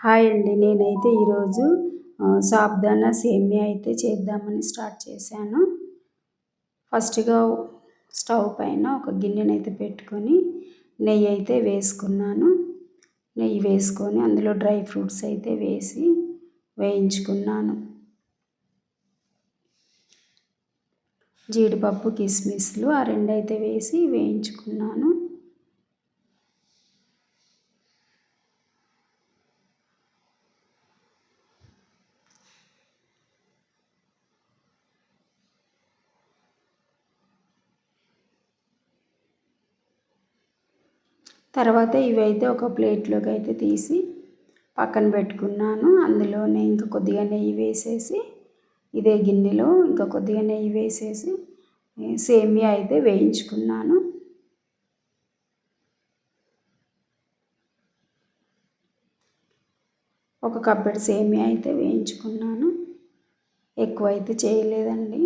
Hi అండి. నేనైతే ఈరోజు సాబుదానా సేమియా అయితే చేద్దామని స్టార్ట్ చేశాను. ఫస్ట్‌గా స్టవ్ పైన ఒక గిన్నెనైతే పెట్టుకొని నెయ్యి అయితే వేసుకున్నాను. నెయ్యి వేసుకొని అందులో డ్రై ఫ్రూట్స్ అయితే వేసి వేయించుకున్నాను. జీడిపప్పు, కిస్మిస్లు ఆ రెండైతే వేసి వేయించుకున్నాను. తర్వాత ఇవైతే ఒక ప్లేట్లోకి అయితే తీసి పక్కన పెట్టుకున్నాను. అందులోనే ఇంకా కొద్దిగా నెయ్యి వేసేసి ఇదే గిన్నెలో ఇంకా కొద్దిగా నెయ్యి వేసేసి సేమియా అయితే వేయించుకున్నాను. ఒక కప్పెడు సేమియా అయితే వేయించుకున్నాను. ఎక్కువ అయితే చేయలేదండి.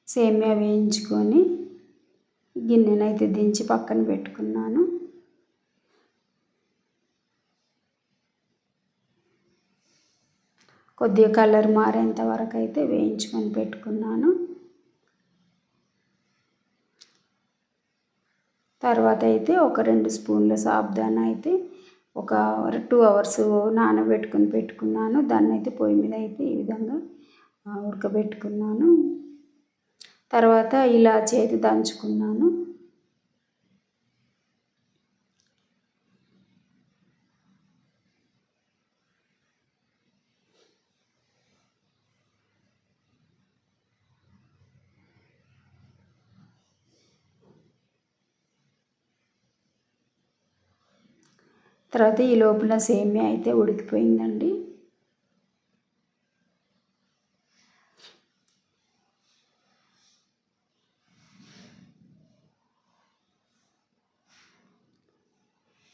సేమియా వేయించుకొని గిన్నెనైతే దించి పక్కన పెట్టుకున్నాను. కొద్దిగా కలర్ మారేంత వరకు అయితే వేయించుకొని పెట్టుకున్నాను. తర్వాత అయితే ఒక 2 స్పూన్ల సాబుదానా అయితే ఒక 2 అవర్స్ నానబెట్టుకొని పెట్టుకున్నాను. దాన్ని అయితే పొయ్యి మీద అయితే ఈ విధంగా ఉడకబెట్టుకున్నాను. తర్వాత ఇలాచీ అయితే దంచుకున్నాను. తర్వాత ఈ లోపల సేమియా అయితే ఉడికిపోయిందండి.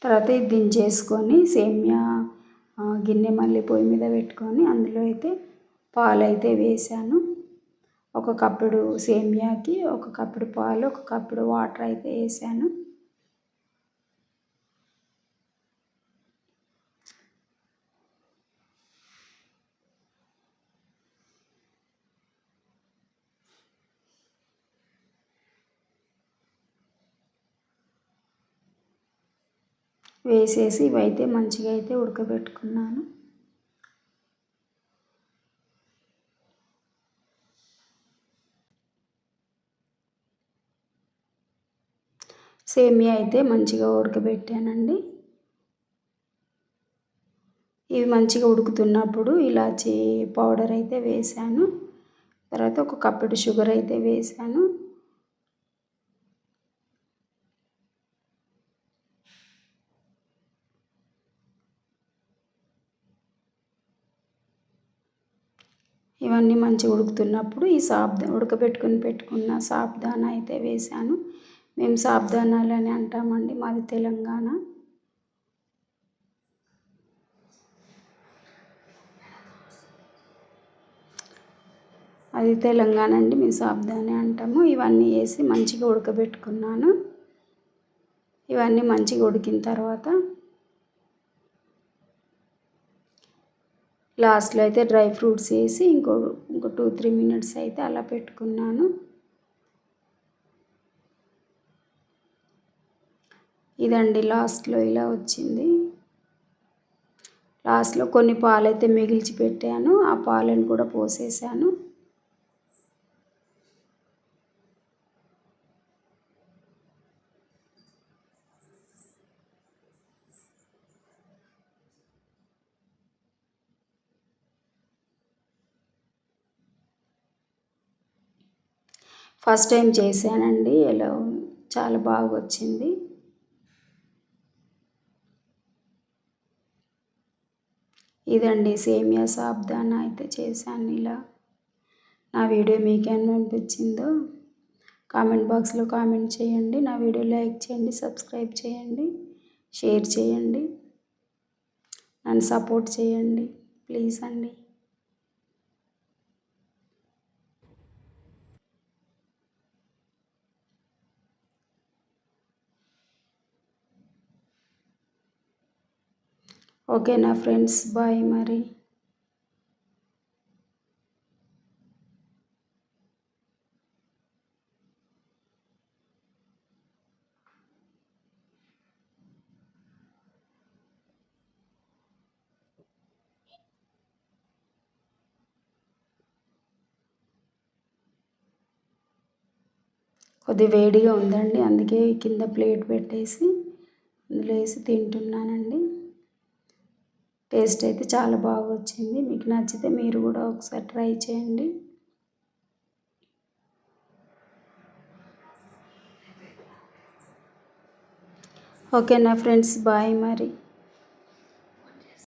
తర్వాత ఇది దించేసుకొని సేమియా గిన్నె మళ్ళీ పొయ్యి మీద పెట్టుకొని అందులో అయితే పాలైతే వేసాను. ఒక కప్పుడు సేమియాకి ఒక కప్పుడు పాలు, ఒక కప్పుడు వాటర్ అయితే వేసాను. వేసేసి ఇవైతే మంచిగా అయితే ఉడకబెట్టుకున్నాను. సేమియా అయితే మంచిగా ఉడకబెట్టానండి. ఇవి మంచిగా ఉడుకుతున్నప్పుడు ఇలాచీ పౌడర్ అయితే వేసాను. తర్వాత ఒక కప్పుడు షుగర్ అయితే వేసాను. ఇవన్నీ మంచిగా ఉడుకుతున్నప్పుడు ఈ ఉడకబెట్టుకుని పెట్టుకున్న సాబుదానా అయితే వేసాను. మేము సాబుదానాలని అంటామండి, మాది తెలంగాణ. అది తెలంగాణ అండి, మేము సాబుదానే అంటాము. ఇవన్నీ వేసి మంచిగా ఉడకబెట్టుకున్నాను. ఇవన్నీ మంచిగా ఉడికిన తర్వాత లాస్ట్లో అయితే డ్రై ఫ్రూట్స్ వేసి ఇంకో 2-3 మినిట్స్ అయితే అలా పెట్టుకున్నాను. ఇదండి లాస్ట్లో ఇలా వచ్చింది. లాస్ట్లో కొన్ని పాలైతే మిగిల్చి పెట్టాను. ఆ పాలను కూడా పోసేసాను. ఫస్ట్ టైం చేశానండి, ఎలా చాలా బాగా వచ్చింది. ఇదండి సేమియా సాబుదానా అయితే చేశాను ఇలా. నా వీడియో మీకేమన్నా అనిపించిందో కామెంట్ బాక్స్లో కామెంట్ చేయండి. నా వీడియో లైక్ చేయండి, సబ్స్క్రైబ్ చేయండి, షేర్ చేయండి, నన్ను సపోర్ట్ చేయండి ప్లీజ్ అండి. ఓకేనా ఫ్రెండ్స్, బాయ్ మరి. కొద్ది వేడిగా ఉందండి, అందుకే కింద ప్లేట్ పెట్టేసి అందులో వేసి తింటున్నానండి. టేస్ట్ అయితే చాలా బాగా వచ్చింది. మీకు నచ్చితే మీరు కూడా ఒకసారి ట్రై చేయండి. ఓకేనా ఫ్రెండ్స్, బాయ్ మరి.